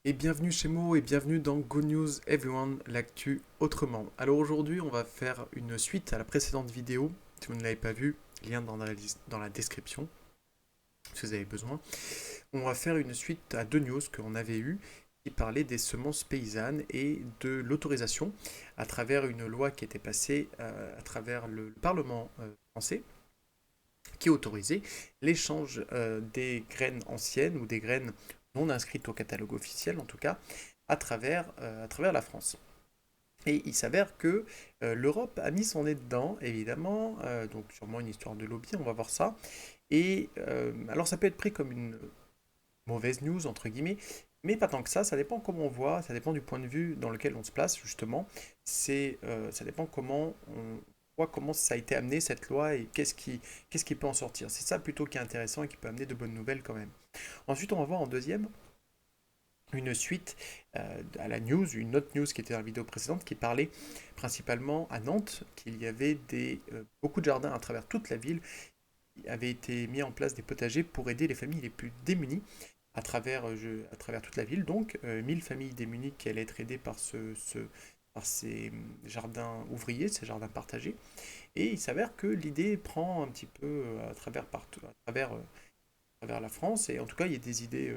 Et bienvenue chez Mo et bienvenue dans Good News Everyone, l'actu autrement. Alors aujourd'hui, on va faire une suite à la précédente vidéo. Si vous ne l'avez pas vue, lien dans la description, si vous avez besoin. On va faire une suite à deux news qu'on avait eues qui parlaient des semences paysannes et de l'autorisation à travers une loi qui était passée à travers le Parlement français qui autorisait l'échange des graines anciennes ou des graines non inscrites au catalogue officiel en tout cas à travers la France. Et il s'avère que l'Europe a mis son nez dedans, évidemment, donc sûrement une histoire de lobby, on va voir ça. Et alors ça peut être pris comme une mauvaise news, entre guillemets, mais pas tant que ça dépend comment on voit, ça dépend du point de vue dans lequel on se place, justement. Ça dépend comment on voit comment ça a été amené, cette loi, et qu'est-ce qui peut en sortir. C'est ça plutôt qui est intéressant et qui peut amener de bonnes nouvelles quand même. Ensuite, on va voir en deuxième une suite à la news, une autre news qui était dans la vidéo précédente, qui parlait principalement à Nantes, qu'il y avait beaucoup de jardins à travers toute la ville, il avait été mis en place des potagers pour aider les familles les plus démunies à travers toute la ville. Donc, 1000 familles démunies qui allaient être aidées par ces jardins ouvriers, ces jardins partagés. Et il s'avère que l'idée prend un petit peu à travers la France. Et en tout cas, il y a des idées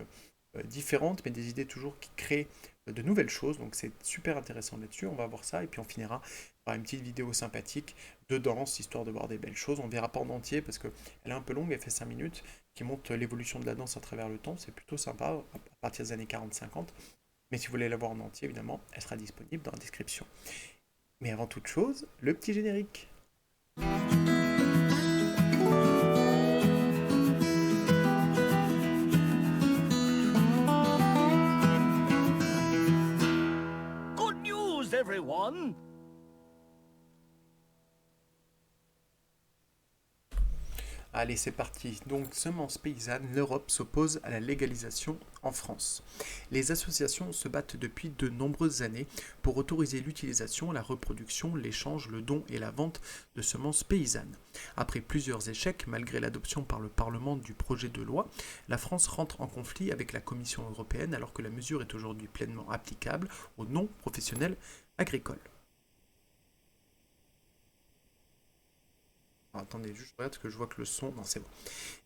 différentes, mais des idées toujours qui créent de nouvelles choses. Donc c'est super intéressant là-dessus. On va voir ça et puis on finira par une petite vidéo sympathique de danse, histoire de voir des belles choses. On ne verra pas en entier parce qu'elle est un peu longue, elle fait 5 minutes, qui montre l'évolution de la danse à travers le temps. C'est plutôt sympa à partir des années 40-50. Mais si vous voulez la voir en entier, évidemment, elle sera disponible dans la description. Mais avant toute chose, le petit générique. Good news, everyone! Allez, c'est parti. Donc, semences paysannes, l'Europe s'oppose à la légalisation en France. Les associations se battent depuis de nombreuses années pour autoriser l'utilisation, la reproduction, l'échange, le don et la vente de semences paysannes. Après plusieurs échecs, malgré l'adoption par le Parlement du projet de loi, la France rentre en conflit avec la Commission européenne alors que la mesure est aujourd'hui pleinement applicable aux non-professionnels agricoles. Alors, attendez, juste je regarde parce que je vois que le son... Non, c'est bon.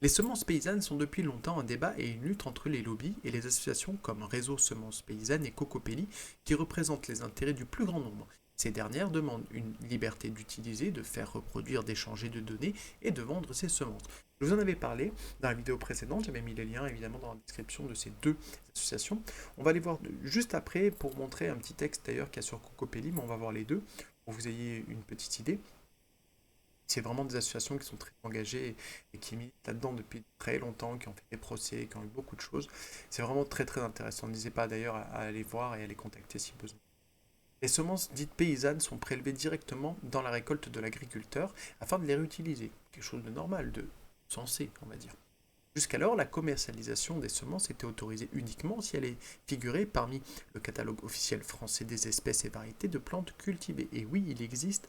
Les semences paysannes sont depuis longtemps un débat et une lutte entre les lobbies et les associations comme Réseau Semences Paysannes et Cocopelli qui représentent les intérêts du plus grand nombre. Ces dernières demandent une liberté d'utiliser, de faire reproduire, d'échanger de données et de vendre ces semences. Je vous en avais parlé dans la vidéo précédente, j'avais mis les liens évidemment dans la description de ces deux associations. On va les voir juste après pour montrer un petit texte d'ailleurs qu'il y a sur Cocopelli, mais on va voir les deux pour que vous ayez une petite idée. C'est vraiment des associations qui sont très engagées et qui militent là-dedans depuis très longtemps, qui ont fait des procès, qui ont eu beaucoup de choses. C'est vraiment très très intéressant. N'hésitez pas d'ailleurs à aller voir et à les contacter si besoin. Les semences dites paysannes sont prélevées directement dans la récolte de l'agriculteur afin de les réutiliser. Quelque chose de normal, de sensé, on va dire. Jusqu'alors, la commercialisation des semences était autorisée uniquement si elle est figurée parmi le catalogue officiel français des espèces et variétés de plantes cultivées. Et oui, il existe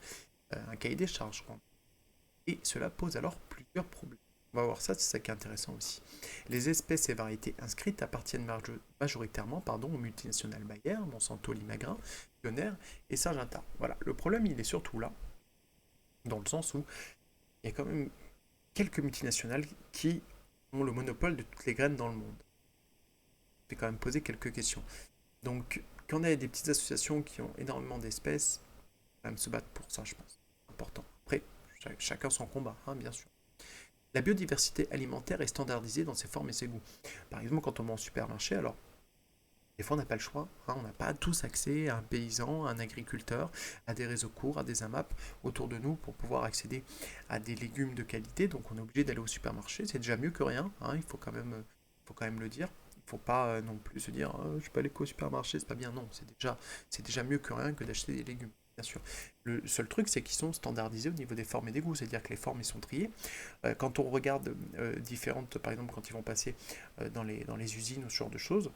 un cahier des charges. Et cela pose alors plusieurs problèmes. On va voir ça, c'est ça qui est intéressant aussi. Les espèces et variétés inscrites appartiennent majoritairement aux multinationales Bayer, Monsanto, Limagrin, Pioneer et Syngenta. Voilà, le problème il est surtout là, dans le sens où il y a quand même quelques multinationales qui ont le monopole de toutes les graines dans le monde. Je vais quand même poser quelques questions. Donc, quand on a des petites associations qui ont énormément d'espèces, il faut quand même se battre pour ça, je pense. C'est important. Après, chacun son combat, hein, bien sûr. La biodiversité alimentaire est standardisée dans ses formes et ses goûts. Par exemple, quand on va en supermarché, alors, des fois on n'a pas le choix, hein, on n'a pas tous accès à un paysan, à un agriculteur, à des réseaux courts, à des AMAP autour de nous pour pouvoir accéder à des légumes de qualité, donc on est obligé d'aller au supermarché, c'est déjà mieux que rien, hein, faut quand même le dire. Il ne faut pas non plus se dire je peux aller qu'au supermarché, c'est pas bien. Non, c'est déjà mieux que rien que d'acheter des légumes, bien sûr. Le seul truc, c'est qu'ils sont standardisés au niveau des formes et des goûts, c'est-à-dire que les formes, ils sont triées. Quand on regarde différentes, par exemple, quand ils vont passer dans les usines ou ce genre de choses,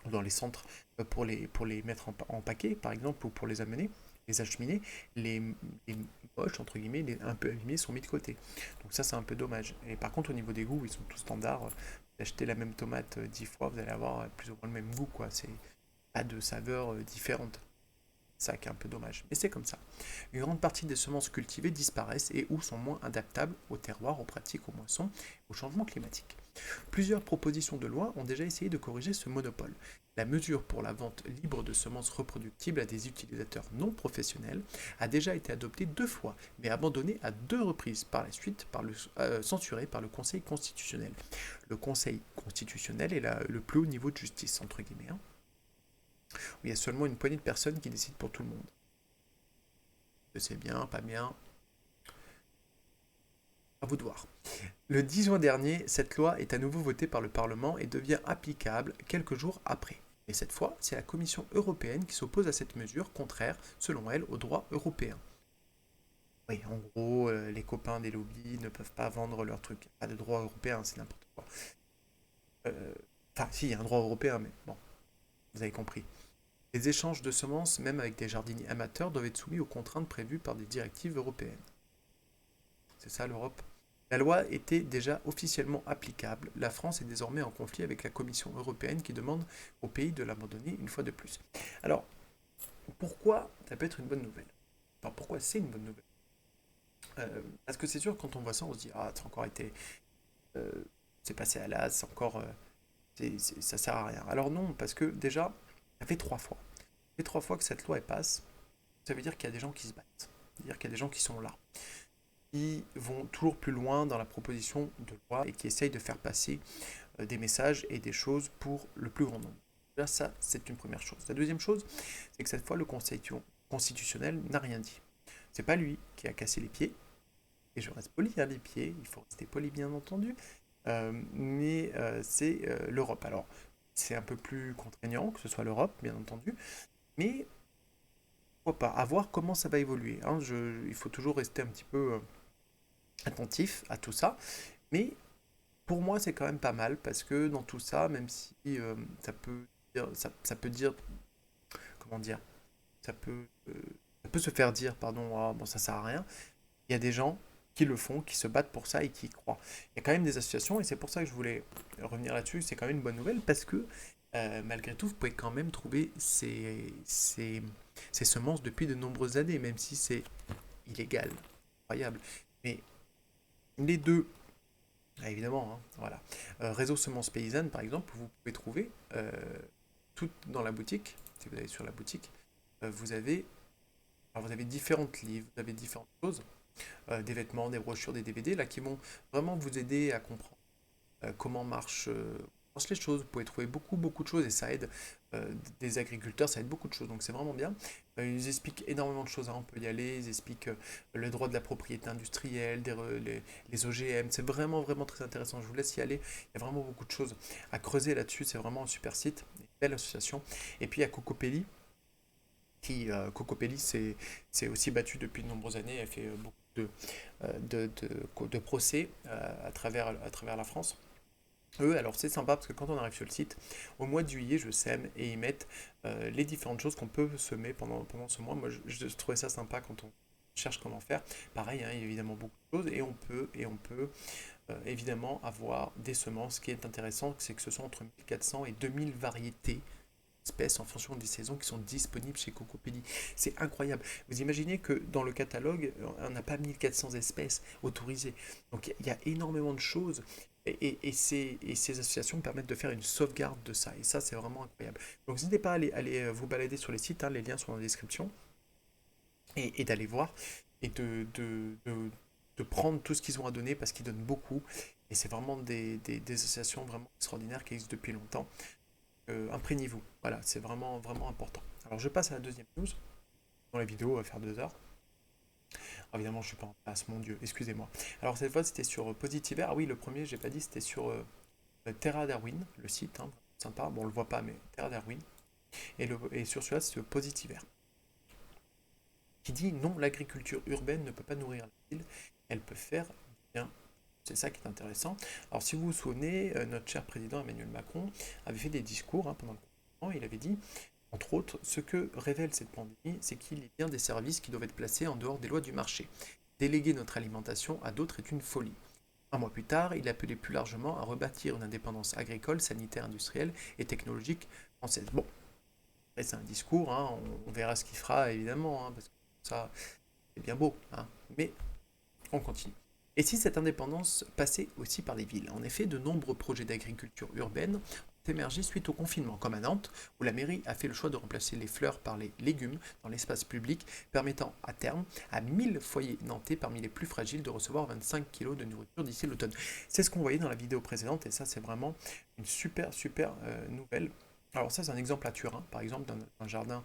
ou dans les centres pour les mettre en paquet, par exemple, ou pour les amener, les acheminer, les moches, entre guillemets, les un peu abîmés sont mis de côté. Donc ça, c'est un peu dommage. Et par contre, au niveau des goûts, ils sont tous standards. Achetez la même tomate 10 fois, vous allez avoir plus ou moins le même goût, quoi. C'est pas de saveurs différentes. Ça qui est un peu dommage, mais c'est comme ça. Une grande partie des semences cultivées disparaissent et ou sont moins adaptables au terroir, aux pratiques, aux moissons, au changement climatique. Plusieurs propositions de loi ont déjà essayé de corriger ce monopole. La mesure pour la vente libre de semences reproductibles à des utilisateurs non professionnels a déjà été adoptée 2 fois, mais abandonnée à 2 reprises par la suite, censurée par le Conseil constitutionnel. Le Conseil constitutionnel est le plus haut niveau de justice, entre guillemets, hein, où il y a seulement une poignée de personnes qui décident pour tout le monde. C'est bien, pas bien, à vous de voir. Le 10 juin dernier, cette loi est à nouveau votée par le Parlement et devient applicable quelques jours après. Mais cette fois, c'est la Commission européenne qui s'oppose à cette mesure, contraire, selon elle, au droit européen. Oui, en gros, les copains des lobbies ne peuvent pas vendre leurs trucs. Pas de droit européen, c'est n'importe quoi. Enfin, si, il y a un droit européen, mais bon, vous avez compris. Les échanges de semences, même avec des jardiniers amateurs, doivent être soumis aux contraintes prévues par des directives européennes. C'est ça l'Europe. La loi était déjà officiellement applicable. La France est désormais en conflit avec la Commission européenne qui demande au pays de l'abandonner une fois de plus. Alors, pourquoi ça peut être une bonne nouvelle? Enfin, pourquoi c'est une bonne nouvelle? Parce que c'est sûr, quand on voit ça, on se dit, ah, c'est encore été... euh, c'est passé à l'as, c'est encore... ça sert à rien. Alors non, parce que déjà, ça fait 3 fois. Ça fait 3 fois que cette loi elle passe. Ça veut dire qu'il y a des gens qui se battent. C'est-à-dire qu'il y a des gens qui sont là, qui vont toujours plus loin dans la proposition de loi et qui essayent de faire passer des messages et des choses pour le plus grand nombre. Là, ça, c'est une première chose. La deuxième chose, c'est que cette fois, le Conseil constitutionnel n'a rien dit. C'est pas lui qui a cassé les pieds, et je reste poli, hein, les pieds, il faut rester poli bien entendu, mais c'est l'Europe. Alors, c'est un peu plus contraignant que ce soit l'Europe, bien entendu, mais pourquoi pas, à voir comment ça va évoluer, hein. Il faut toujours rester un petit peu attentif à tout ça, mais pour moi c'est quand même pas mal, parce que dans tout ça, même si ça peut dire, comment dire, ça peut, euh, ça peut se faire dire, pardon, ah, bon ça sert à rien, il y a des gens qui le font, qui se battent pour ça et qui y croient. Il y a quand même des associations, et c'est pour ça que je voulais revenir là-dessus, c'est quand même une bonne nouvelle, parce que malgré tout, vous pouvez quand même trouver ces semences depuis de nombreuses années, même si c'est illégal, incroyable. Mais les deux, ah, évidemment, hein, voilà. Réseau Semences Paysannes, par exemple, vous pouvez trouver tout dans la boutique, si vous allez sur la boutique, vous avez, alors vous avez différentes livres, vous avez différentes choses, des vêtements, des brochures, des DVD, là, qui vont vraiment vous aider à comprendre comment marchent les choses. Vous pouvez trouver beaucoup, beaucoup de choses et ça aide des agriculteurs, ça aide beaucoup de choses. Donc c'est vraiment bien. Ils expliquent énormément de choses, hein. On peut y aller. Ils expliquent le droit de la propriété industrielle, les OGM. C'est vraiment, vraiment très intéressant. Je vous laisse y aller. Il y a vraiment beaucoup de choses à creuser là-dessus. C'est vraiment un super site, une belle association. Et puis il y a Cocopelli. Cocopelli s'est aussi battu depuis de nombreuses années. Elle fait beaucoup de procès à travers la France. Eux, alors c'est sympa parce que quand on arrive sur le site, au mois de juillet, je sème et ils mettent les différentes choses qu'on peut semer pendant ce mois. Moi, je trouvais ça sympa quand on cherche comment faire. Pareil, hein, il y a évidemment beaucoup de choses et on peut évidemment avoir des semences. Ce qui est intéressant, c'est que ce sont entre 1400 et 2000 variétés espèces en fonction des saisons qui sont disponibles chez Cocopelli. C'est incroyable. Vous imaginez que dans le catalogue, on n'a pas 1400 espèces autorisées. Donc il y a énormément de choses et ces associations permettent de faire une sauvegarde de ça. Et ça, c'est vraiment incroyable. Donc n'hésitez pas à aller vous balader sur les sites, hein, les liens sont dans la description, et d'aller voir et de prendre tout ce qu'ils ont à donner parce qu'ils donnent beaucoup. Et c'est vraiment des associations vraiment extraordinaires qui existent depuis longtemps. Imprégnez-vous. Voilà, c'est vraiment, vraiment important. Alors je passe à la deuxième news. Dans la vidéo, va faire 2 heures. Alors, évidemment, je suis pas en place, mon Dieu, excusez-moi. Alors cette fois, c'était sur Positiver. Ah oui, le premier, j'ai pas dit, c'était sur Terra Darwin, le site, hein, sympa. Bon, on le voit pas, mais Terra Darwin. Et sur celui-là, c'est Positiver. Qui dit non, l'agriculture urbaine ne peut pas nourrir la ville, elle peut faire bien. C'est ça qui est intéressant. Alors, si vous vous souvenez, notre cher président Emmanuel Macron avait fait des discours, hein, pendant le confinement. Il avait dit, entre autres, ce que révèle cette pandémie, c'est qu'il y a bien des services qui doivent être placés en dehors des lois du marché. Déléguer notre alimentation à d'autres est une folie. Un mois plus tard, il appelait plus largement à rebâtir une indépendance agricole, sanitaire, industrielle et technologique française. Bon, après c'est un discours, hein, on verra ce qu'il fera évidemment, hein, parce que ça c'est bien beau, hein, mais on continue. Et si cette indépendance passait aussi par les villes? En effet, de nombreux projets d'agriculture urbaine ont émergé suite au confinement, comme à Nantes, où la mairie a fait le choix de remplacer les fleurs par les légumes dans l'espace public, permettant à terme à 1000 foyers nantais parmi les plus fragiles de recevoir 25 kilos de nourriture d'ici l'automne. C'est ce qu'on voyait dans la vidéo précédente, et ça c'est vraiment une super nouvelle. Alors ça c'est un exemple à Turin, par exemple, d'un jardin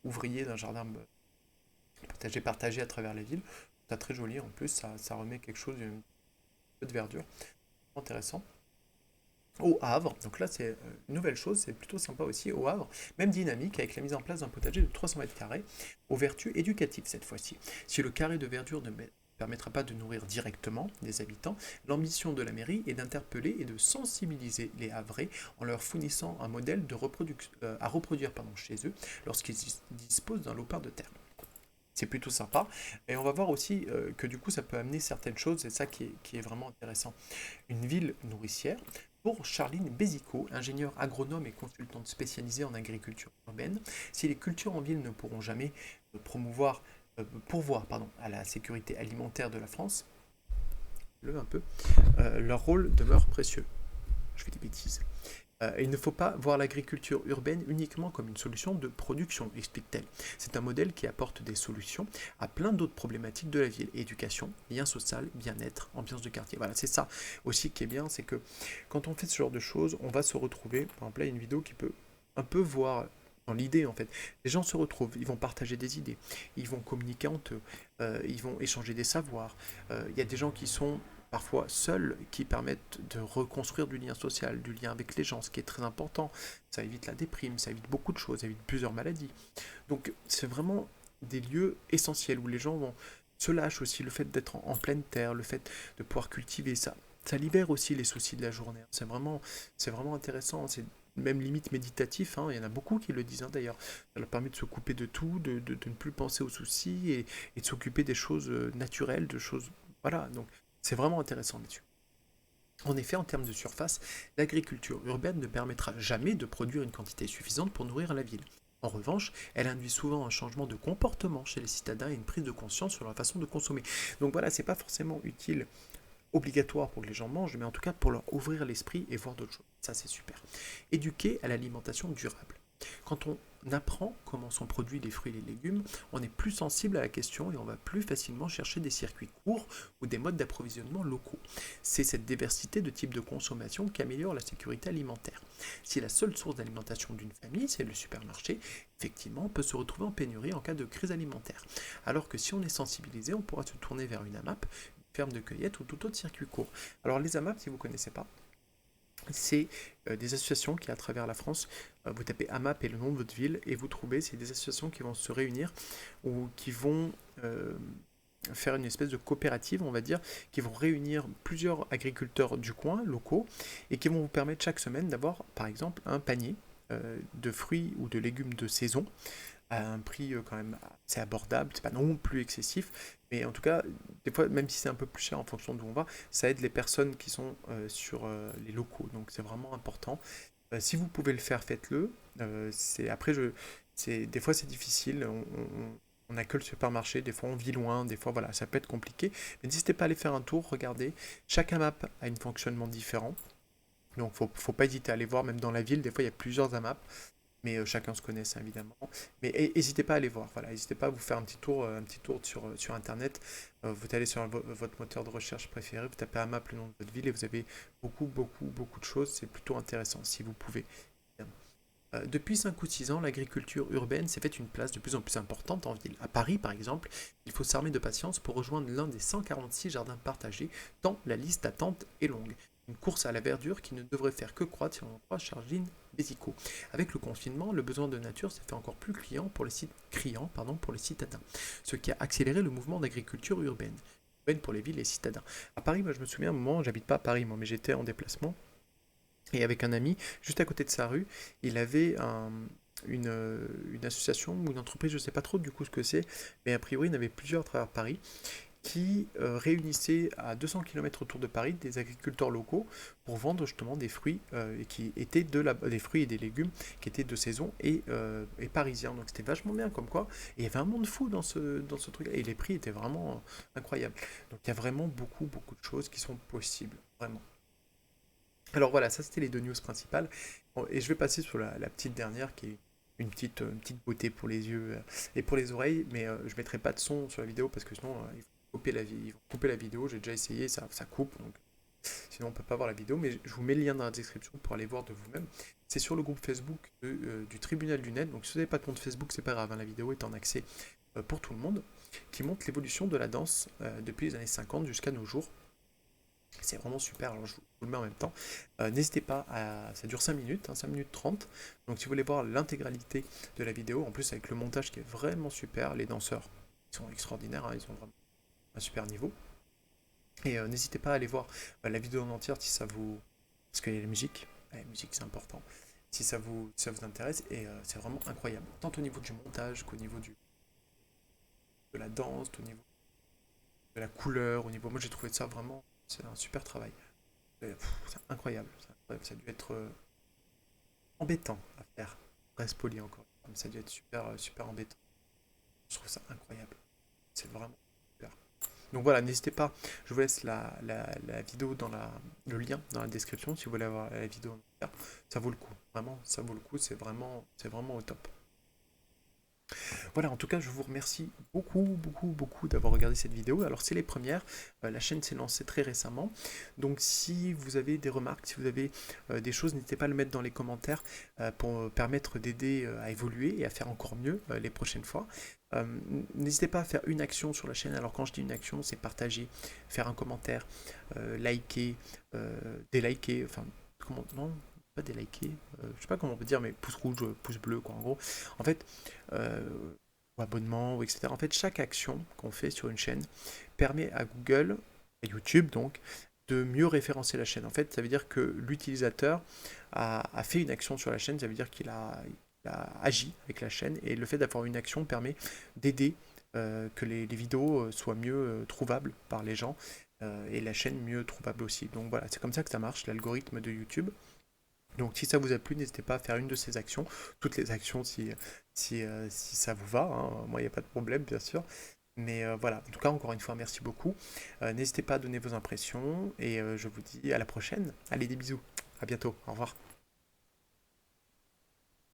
ouvrier, d'un jardin potager partagé à travers les villes. C'est très joli en plus, ça remet quelque chose, un peu de verdure. Intéressant. Au Havre, donc là c'est une nouvelle chose, c'est plutôt sympa aussi au Havre, même dynamique avec la mise en place d'un potager de 300 mètres carrés aux vertus éducatives cette fois-ci. Si le carré de verdure ne permettra pas de nourrir directement les habitants, l'ambition de la mairie est d'interpeller et de sensibiliser les Havrais en leur fournissant un modèle à reproduire chez eux lorsqu'ils disposent d'un lopin de terre. C'est plutôt sympa. Et on va voir aussi que du coup, ça peut amener certaines choses, c'est ça qui est vraiment intéressant. Une ville nourricière. Pour Charline Bézico, ingénieure agronome et consultante spécialisée en agriculture urbaine, si les cultures en ville ne pourront jamais pourvoir à la sécurité alimentaire de la France, leur rôle demeure précieux. Je fais des bêtises. Il ne faut pas voir l'agriculture urbaine uniquement comme une solution de production, explique-t-elle. C'est un modèle qui apporte des solutions à plein d'autres problématiques de la ville. Éducation, lien social, bien-être, ambiance de quartier. Voilà, c'est ça aussi qui est bien, c'est que quand on fait ce genre de choses, on va se retrouver, par exemple là, il y a une vidéo qui peut un peu voir dans l'idée en fait. Les gens se retrouvent, ils vont partager des idées, ils vont communiquer entre eux, ils vont échanger des savoirs. Il y a des gens qui sont parfois seuls, qui permettent de reconstruire du lien social, du lien avec les gens, ce qui est très important. Ça évite la déprime, ça évite beaucoup de choses, ça évite plusieurs maladies. Donc c'est vraiment des lieux essentiels où les gens vont se lâcher aussi, le fait d'être en pleine terre, le fait de pouvoir cultiver ça. Ça libère aussi les soucis de la journée. C'est vraiment intéressant. C'est même limite méditatif, hein. Il y en a beaucoup qui le disent hein, d'ailleurs. Ça leur permet de se couper de tout, de ne plus penser aux soucis et de s'occuper des choses naturelles, de choses... Voilà, donc c'est vraiment intéressant là-dessus. En effet, en termes de surface, l'agriculture urbaine ne permettra jamais de produire une quantité suffisante pour nourrir la ville. En revanche, elle induit souvent un changement de comportement chez les citadins et une prise de conscience sur leur façon de consommer. Donc voilà, c'est pas forcément utile, obligatoire pour que les gens mangent, mais en tout cas pour leur ouvrir l'esprit et voir d'autres choses. Ça, c'est super. Éduquer à l'alimentation durable. Quand on apprend comment sont produits les fruits et les légumes, on est plus sensible à la question et on va plus facilement chercher des circuits courts ou des modes d'approvisionnement locaux. C'est cette diversité de types de consommation qui améliore la sécurité alimentaire. Si la seule source d'alimentation d'une famille, c'est le supermarché, effectivement, on peut se retrouver en pénurie en cas de crise alimentaire. Alors que si on est sensibilisé, on pourra se tourner vers une AMAP, une ferme de cueillette ou tout autre circuit court. Alors les AMAP, si vous ne connaissez pas, c'est des associations qui, à travers la France, vous tapez AMAP et le nom de votre ville, et vous trouvez, c'est des associations qui vont se réunir ou qui vont faire une espèce de coopérative, on va dire, qui vont réunir plusieurs agriculteurs du coin, locaux, et qui vont vous permettre chaque semaine d'avoir, par exemple, un panier de fruits ou de légumes de saison à un prix quand même assez abordable, c'est pas non plus excessif, mais en tout cas, des fois, même si c'est un peu plus cher en fonction d'où on va, ça aide les personnes qui sont sur les locaux, donc c'est vraiment important. Si vous pouvez le faire, faites-le. Après, des fois c'est difficile, on n'a que le supermarché, des fois on vit loin, des fois voilà, ça peut être compliqué, mais n'hésitez pas à aller faire un tour, regardez, chaque AMAP a un fonctionnement différent, donc faut pas hésiter à aller voir, même dans la ville, des fois il y a plusieurs AMAP, mais chacun se connaît ça évidemment. Mais n'hésitez pas à aller voir, voilà, n'hésitez pas à vous faire un petit tour sur internet. Vous allez sur votre moteur de recherche préféré, vous tapez AMAP le nom de votre ville et vous avez beaucoup de choses. C'est plutôt intéressant si vous pouvez. Depuis 5 ou 6 ans, l'agriculture urbaine s'est fait une place de plus en plus importante en ville. À Paris, par exemple, il faut s'armer de patience pour rejoindre l'un des 146 jardins partagés, tant la liste d'attente est longue. Une course à la verdure qui ne devrait faire que croître si on en croit Charline Bézico. Avec le confinement, le besoin de nature s'est fait encore plus criant pour les citadins, ce qui a accéléré le mouvement d'agriculture urbaine pour les villes et citadins. À Paris, moi je me souviens, à un moment, j'habite pas à Paris, moi, mais j'étais en déplacement, et avec un ami, juste à côté de sa rue, il avait une association ou une entreprise, je ne sais pas trop du coup ce que c'est, mais a priori il y en avait plusieurs à travers Paris, qui réunissait à 200 km autour de Paris des agriculteurs locaux pour vendre justement des fruits qui étaient des fruits et des légumes qui étaient de saison et parisiens. Donc c'était vachement bien comme quoi. Et il y avait un monde fou dans ce truc. Et les prix étaient vraiment incroyables. Donc il y a vraiment beaucoup, beaucoup de choses qui sont possibles. Vraiment. Alors voilà, ça c'était les deux news principales. Bon, et je vais passer sur la petite dernière qui est une petite beauté pour les yeux et pour les oreilles, mais je mettrai pas de son sur la vidéo parce que sinon ils vont couper la vidéo. J'ai déjà essayé, ça coupe, donc sinon on peut pas voir la vidéo, mais je vous mets le lien dans la description pour aller voir de vous-même. C'est sur le groupe Facebook du Tribunal du Net, donc si vous n'avez pas de compte Facebook, c'est pas grave, hein, la vidéo est en accès pour tout le monde, qui montre l'évolution de la danse depuis les années 50 jusqu'à nos jours. C'est vraiment super, alors je vous le mets en même temps. N'hésitez pas à... Ça dure 5 minutes, hein, 5 minutes 30. Donc si vous voulez voir l'intégralité de la vidéo, en plus avec le montage qui est vraiment super, les danseurs ils sont extraordinaires, hein, ils ont vraiment un super niveau. Et n'hésitez pas à aller voir la vidéo en entière si ça vous... Parce qu'il y a la musique c'est important. Si ça vous intéresse, et c'est vraiment incroyable. Tant au niveau du montage qu'au niveau de la danse, au niveau de la couleur, au niveau... Moi j'ai trouvé ça vraiment... C'est un super travail. C'est incroyable. Ça a dû être embêtant à faire. Reste poli encore. Mais ça a dû être super, super embêtant. Je trouve ça incroyable. C'est vraiment super. Donc voilà, n'hésitez pas. Je vous laisse la vidéo le lien dans la description si vous voulez avoir la vidéo en entière. Ça vaut le coup. Vraiment, ça vaut le coup. C'est vraiment au top. Voilà, en tout cas, je vous remercie beaucoup, beaucoup, beaucoup d'avoir regardé cette vidéo. Alors, c'est les premières. La chaîne s'est lancée très récemment. Donc, si vous avez des remarques, si vous avez des choses, n'hésitez pas à le mettre dans les commentaires pour permettre d'aider à évoluer et à faire encore mieux les prochaines fois. N'hésitez pas à faire une action sur la chaîne. Alors, quand je dis une action, c'est partager, faire un commentaire, liker, déliker, enfin, comment, non, pas déliker, je sais pas comment on peut dire, mais pouce rouge, pouce bleu, quoi, en gros. En fait, ou abonnement, ou etc. En fait, chaque action qu'on fait sur une chaîne permet à Google, à YouTube donc, de mieux référencer la chaîne. En fait, ça veut dire que l'utilisateur a fait une action sur la chaîne, ça veut dire qu'il a agi avec la chaîne, et le fait d'avoir une action permet d'aider que les vidéos soient mieux trouvables par les gens, et la chaîne mieux trouvable aussi. Donc voilà, c'est comme ça que ça marche, l'algorithme de YouTube. Donc si ça vous a plu, n'hésitez pas à faire une de ces actions, toutes les actions si ça vous va, hein. Moi il n'y a pas de problème bien sûr. Mais voilà, en tout cas encore une fois merci beaucoup. N'hésitez pas à donner vos impressions et je vous dis à la prochaine. Allez des bisous, à bientôt, au revoir.